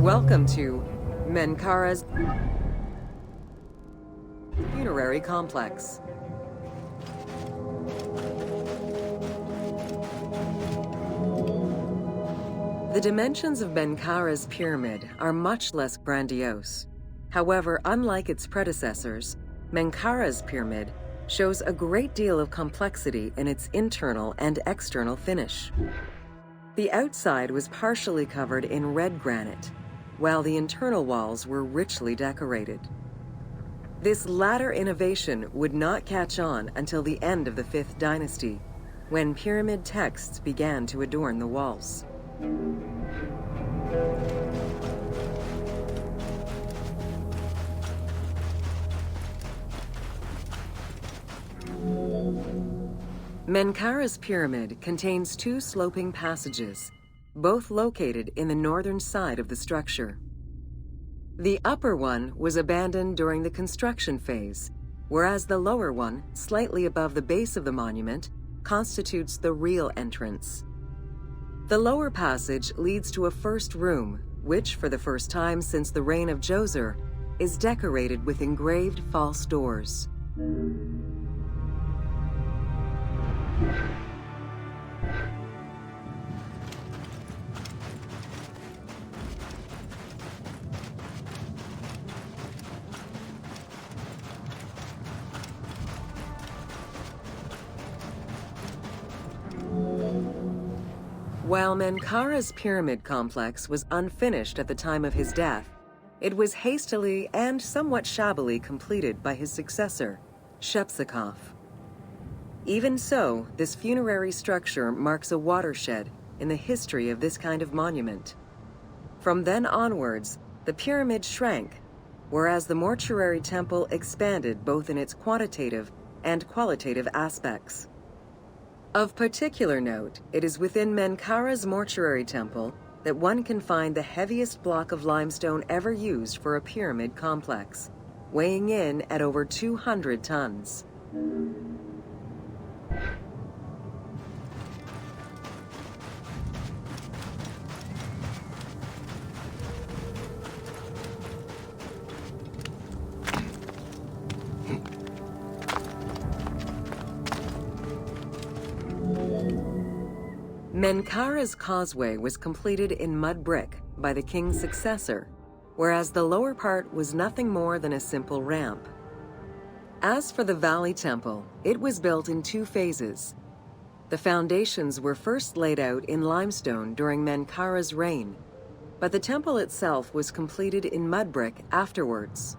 Welcome to Menkara's funerary complex. The dimensions of Menkara's pyramid are much less grandiose. However, unlike its predecessors, Menkara's pyramid shows a great deal of complexity in its internal and external finish. The outside was partially covered in red granite, while the internal walls were richly decorated. This latter innovation would not catch on until the end of the 5th dynasty, when pyramid texts began to adorn the walls. Menkara's pyramid contains 2 sloping passages, both located in the northern side of the structure. The upper one was abandoned during the construction phase, whereas the lower one, slightly above the base of the monument, constitutes the real entrance. The lower passage leads to a first room, which, for the first time since the reign of Djoser, is decorated with engraved false doors. While Menkara's pyramid complex was unfinished at the time of his death, it was hastily and somewhat shabbily completed by his successor, Shepseskaf. Even so, this funerary structure marks a watershed in the history of this kind of monument. From then onwards, the pyramid shrank, whereas the mortuary temple expanded both in its quantitative and qualitative aspects. Of particular note, it is within Menkara's mortuary temple that one can find the heaviest block of limestone ever used for a pyramid complex, weighing in at over 200 tons. Menkara's causeway was completed in mud brick by the king's successor, whereas the lower part was nothing more than a simple ramp. As for the Valley Temple, it was built in 2 phases. The foundations were first laid out in limestone during Menkara's reign, but the temple itself was completed in mud brick afterwards.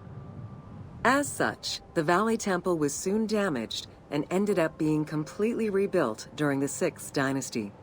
As such, the Valley Temple was soon damaged and ended up being completely rebuilt during the 6th dynasty.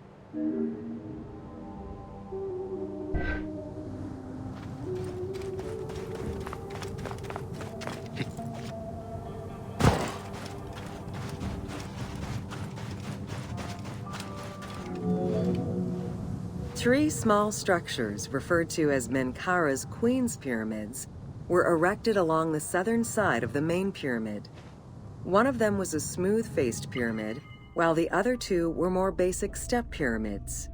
Three small structures, referred to as Menkara's Queen's Pyramids, were erected along the southern side of the main pyramid. One of them was a smooth-faced pyramid, while the other 2 were more basic step pyramids.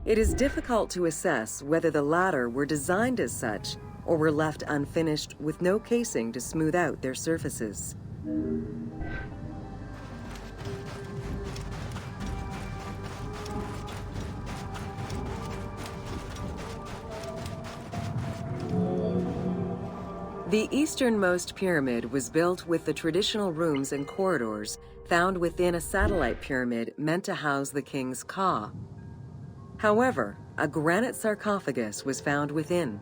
It is difficult to assess whether the latter were designed as such or were left unfinished with no casing to smooth out their surfaces. The easternmost pyramid was built with the traditional rooms and corridors found within a satellite pyramid meant to house the king's ka. However, a granite sarcophagus was found within,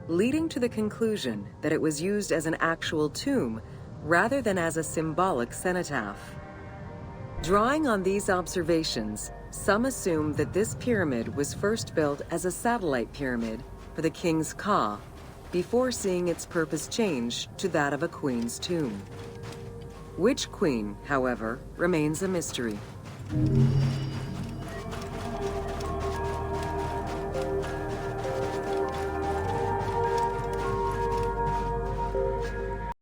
leading to the conclusion that it was used as an actual tomb rather than as a symbolic cenotaph. Drawing on these observations, some assume that this pyramid was first built as a satellite pyramid for the king's ka, before seeing its purpose change to that of a queen's tomb. Which queen, however, remains a mystery.